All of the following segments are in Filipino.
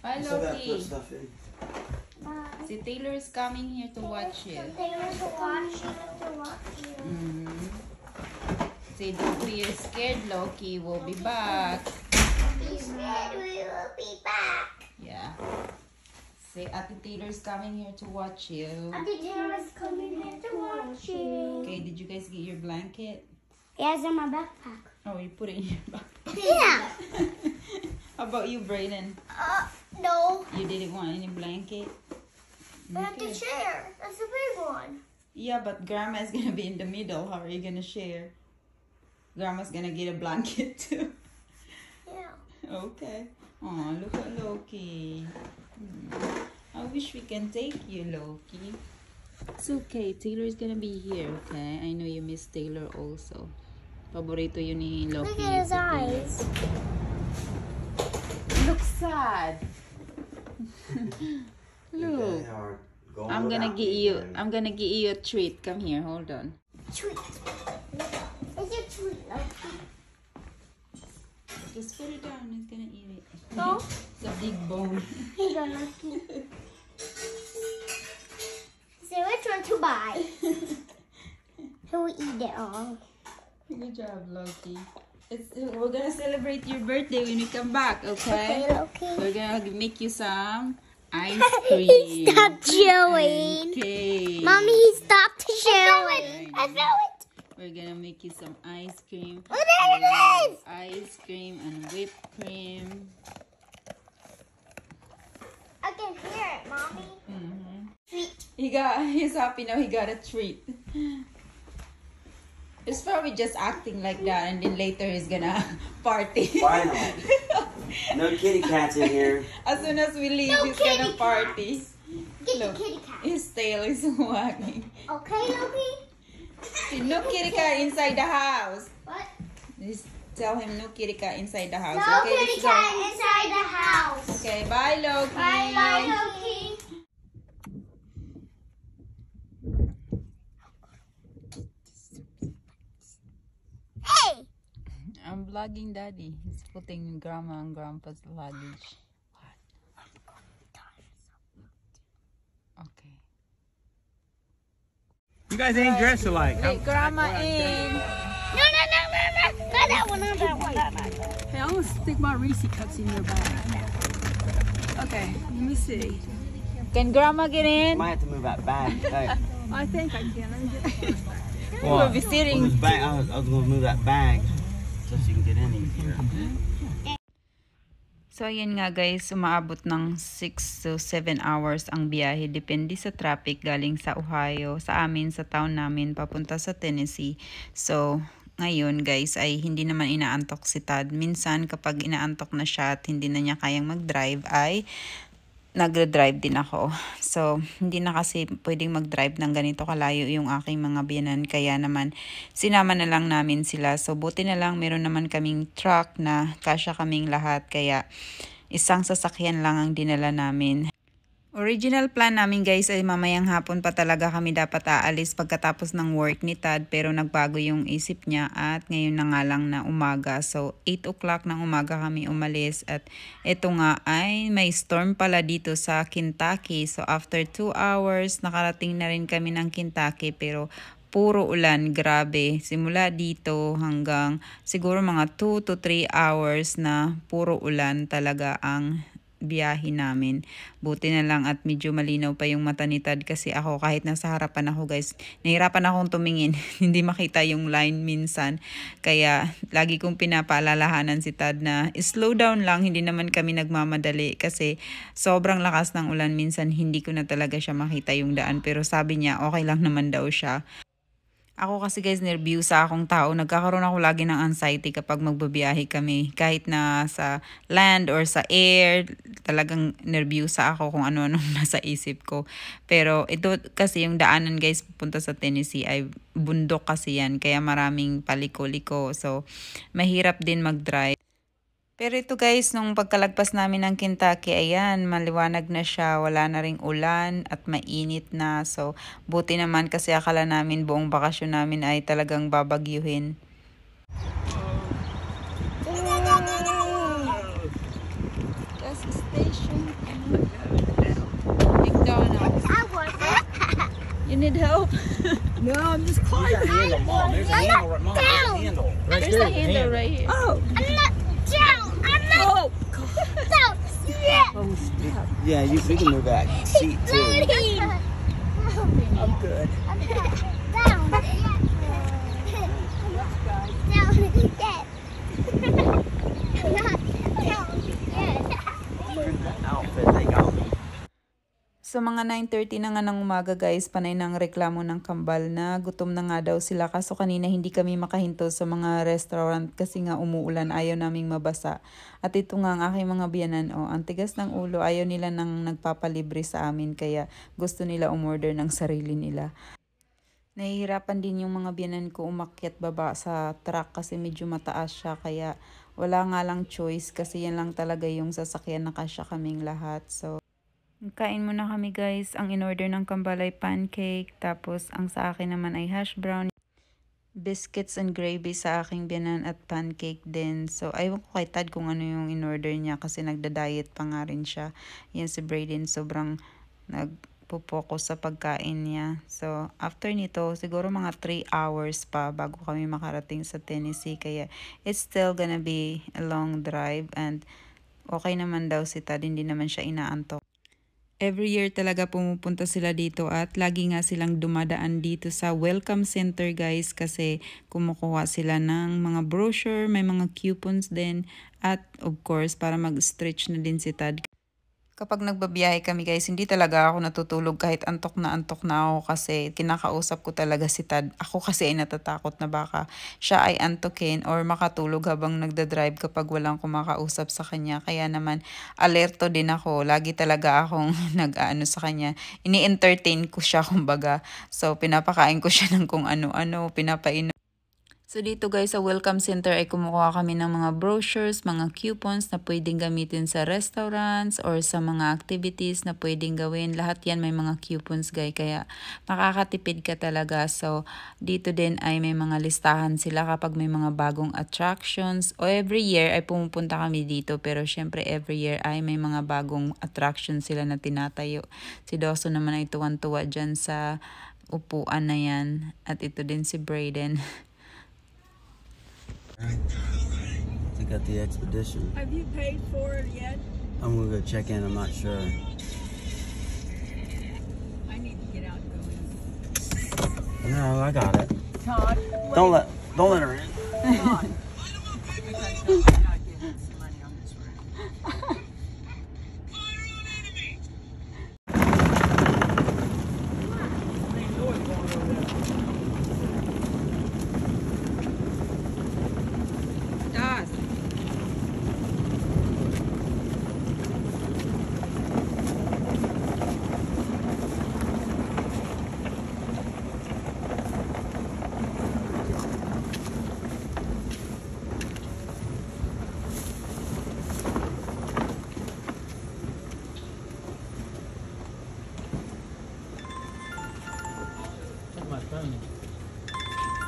Hi, Still gotta put Loki. stuff in. See, Taylor is coming here to watch you. Taylor's watching to watch you. Say, don't be scared, Loki. We'll be back. Be scared, we will be back. Yeah. Say, Ate Taylor's coming here to watch you. Auntie Taylor's coming here to watch you. Okay, did you guys get your blanket? Yeah, it's in my backpack. Oh, you put it in your backpack. Yeah. How about you, Brayden? No. You didn't want any blanket? We have the chair. That's a big one. Yeah, but Grandma's gonna be in the middle. How are you gonna share? Grandma's gonna get a blanket too. Yeah. Okay. Oh, look at Loki. I wish we can take you, Loki. It's okay. Taylor's gonna be here, okay? I know you miss Taylor also. Paborito yun ni Loki. Look at his eyes. Looks sad. Look. They are going I'm gonna without get me, you. man. I'm gonna get you a treat. Come here. Hold on. Treat. It's a treat, Loki. Just put it down. It's gonna eat it. No? It's a big bone. Here you go, Loki. Say which one to buy. He'll eat it all. Good job, Loki. We're gonna celebrate your birthday when we come back, okay? Okay, Loki. We're gonna make you some ice cream. He stopped chewing. Okay. Mommy, he stopped chewing. I know it. We're gonna make you some ice cream. Oh, there it is. Ice cream and whipped cream. I can hear it, Mommy. Treat. He's happy now. He got a treat. It's probably just acting like that, and then later he's gonna party. Finally. No kitty cats in here. As soon as we leave, No he's gonna kitty party. Get Look. the kitty cat. His tail is wagging. Okay, Loki? No kitty cat inside the house. What? Just tell him no kitty cat inside the house. No Okay, kitty let's go. cat inside the house. Okay, bye, Loki. Bye, bye, Loki. Hey! I'm vlogging Daddy. He's putting Grandma and Grandpa's luggage. Okay. You guys ain't dressed alike. Wait, Grandma in. No. Not that one, not that one. Hey, I'm gonna stick my Reese cups in your bag. Okay, let me see. Can Grandma get in? Might have to move that bag. Hey. I think I can. Let me get We'll be sitting. I was going to move that bag so she can get in easier. So, ayan nga guys, umaabot ng 6 to 7 hours ang biyahe. Depende sa traffic galing sa Ohio, sa amin, sa town namin, papunta sa Tennessee. So, ngayon guys, ay hindi naman inaantok si Tad. Minsan, kapag inaantok na siya at hindi na niya kayang mag-drive, ay nagre-drive din ako. So, hindi na kasi pwedeng mag-drive ng ganito kalayo yung aking mga biyanan. Kaya naman, sinama na lang namin sila. So, buti na lang meron naman kaming truck na kasya kaming lahat. Kaya, isang sasakyan lang ang dinala namin. Original plan namin guys ay mamayang hapon pa talaga kami dapat aalis pagkatapos ng work ni Tad, pero nagbago yung isip niya at ngayon na nga lang na umaga. So 8 o'clock ng umaga kami umalis at ito nga ay may storm pala dito sa Kentucky. So after 2 hours nakarating na rin kami ng Kentucky, pero puro ulan, grabe. Simula dito hanggang siguro mga 2 to 3 hours na puro ulan talaga ang biyahe namin. Buti na lang at medyo malinaw pa yung mata ni Tad, kasi ako kahit nasa harapan ako guys, nahirapan akong tumingin. Hindi makita yung line minsan. Kaya lagi kong pinapaalalahanan si Tad na slow down lang, hindi naman kami nagmamadali kasi sobrang lakas ng ulan. Minsan hindi ko na talaga siya makita yung daan, pero sabi niya okay lang naman daw siya. Ako kasi guys, nervyusa akong tao. Nagkakaroon ako lagi ng anxiety kapag magbabiyahe kami. Kahit na sa land or sa air, talagang nervyusa ako kung ano-ano nasa isip ko. Pero ito kasi yung daanan guys, pupunta sa Tennessee ay bundok kasi yan. Kaya maraming paliko-liko. So, mahirap din mag-drive. Pero ito guys, nung pagkalagpas namin ng Kentucky, ayan, maliwanag na siya, wala na ring ulan at mainit na. So, buti naman kasi akala namin buong bakasyon namin ay talagang babagyuhin. That's station. McDonald's. I want it. You need help? No, I'm just climbing. Handle, Mom. There's a handle. Mom, there's a Down. handle. Right There's there. a handle right here. Oh. I'm not down. I'm not Oh. down. Yeah. Yeah, we can move that seat too. I'm good. I'm down. Down. Down. Yes. Not down. Yes. Outfit they got me. So mga 9:30 na nga ng umaga guys, panay ng reklamo ng kambal na gutom na nga daw sila. Kaso kanina hindi kami makahinto sa mga restaurant kasi nga umuulan, ayaw naming mabasa. At ito nga ang aking mga biyanan, ang tigas ng ulo, ayaw nila nang nagpapalibre sa amin kaya gusto nila umorder ng sarili nila. Nahihirapan din yung mga biyanan ko umakyat baba sa truck kasi medyo mataas siya kaya wala nga lang choice kasi yan lang talaga yung sasakyan na kasya kaming lahat. So kain muna kami guys. Ang in-order ng kambal ay pancake. Tapos ang sa akin naman ay hash brown. Biscuits and gravy sa aking biyanan at pancake din. So aywan ko kay Tad kung ano yung in-order niya kasi nagda-diet pa nga rin siya. Yan si Brayden sobrang nagpo-focus sa pagkain niya. So after nito siguro mga 3 hours pa bago kami makarating sa Tennessee. Kaya it's still gonna be a long drive and okay naman daw si Tad. Hindi naman siya inaantok. Every year talaga pumupunta sila dito at lagi nga silang dumadaan dito sa Welcome Center guys kasi kumukuha sila ng mga brochure, may mga coupons din at of course para mag-stretch na din si Tad. Kapag nagbabiyahe kami guys, hindi talaga ako natutulog kahit antok na ako kasi kinakausap ko talaga si Tad. Ako kasi ay natatakot na baka siya ay antokin or makatulog habang nagdadrive kapag walang kumakausap sa kanya. Kaya naman alerto din ako. Lagi talaga akong nag-aano sa kanya. Ini-entertain ko siya kumbaga. So pinapakain ko siya ng kung ano-ano, pinapainom. So dito guys sa Welcome Center ay kumukuha kami ng mga brochures, mga coupons na pwedeng gamitin sa restaurants or sa mga activities na pwedeng gawin. Lahat yan may mga coupons guys kaya makakatipid ka talaga. So dito din ay may mga listahan sila kapag may mga bagong attractions. O every year ay pumupunta kami dito pero syempre every year ay may mga bagong attractions sila na tinatayo. Si Dawson naman ay tuwan-tuwa dyan sa upuan na yan. At ito din si Brayden. They got the expedition. Have you paid for it yet? I'm gonna go check in. I'm not sure. I need to get out and go in. No, I got it. Todd, Don't let her in. Todd. Because I'm not getting some money on this room.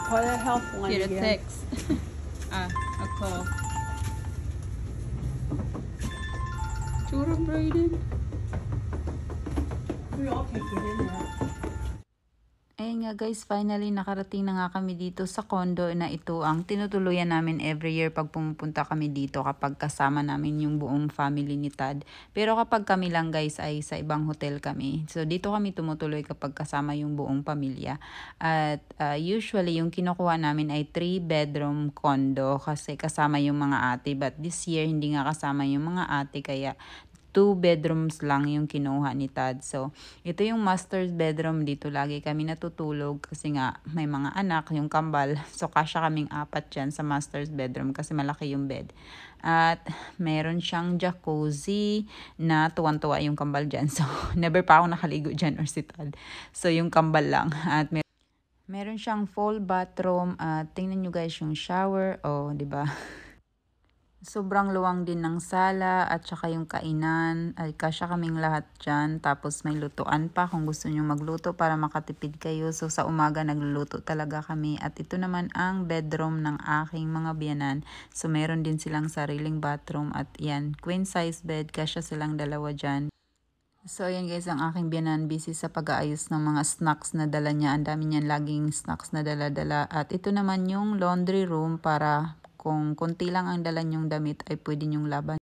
What a health one Get a again. text. A call. Chura Brayden. We all can get in there. Ayun nga guys, finally nakarating na nga kami dito sa condo na ito ang tinutuluyan namin every year pag pumupunta kami dito kapag kasama namin yung buong family ni Tad. Pero kapag kami lang guys ay sa ibang hotel kami. So dito kami tumutuloy kapag kasama yung buong pamilya. At usually yung kinukuha namin ay 3-bedroom condo kasi kasama yung mga ate. But this year hindi nga kasama yung mga ate kaya 2 bedrooms lang yung kinuha ni Tad. So, ito yung master's bedroom. Dito lagi kami natutulog kasi nga may mga anak, yung kambal. So, kasya kaming 4 dyan sa master's bedroom kasi malaki yung bed. At meron siyang jacuzzi na tuwan-tuwa yung kambal dyan. So, never pa ako nakaligo dyan or si Tad. So, yung kambal lang. At meron siyang full bathroom. At tingnan nyo guys yung shower. Oh, di ba? Sobrang luwang din ng sala at saka yung kainan. Ay kasya kaming lahat dyan. Tapos may lutuan pa kung gusto nyo magluto para makatipid kayo. So sa umaga nagluluto talaga kami. At ito naman ang bedroom ng aking mga biyanan. So meron din silang sariling bathroom. At yan, queen size bed. Kasya silang dalawa dyan. So ayan guys, ang aking biyanan busy sa pag-aayos ng mga snacks na dala niya. Ang dami niyan laging snacks na dala-dala. At ito naman yung laundry room para kung konti lang ang dala nyong damit ay pwede nyong laban.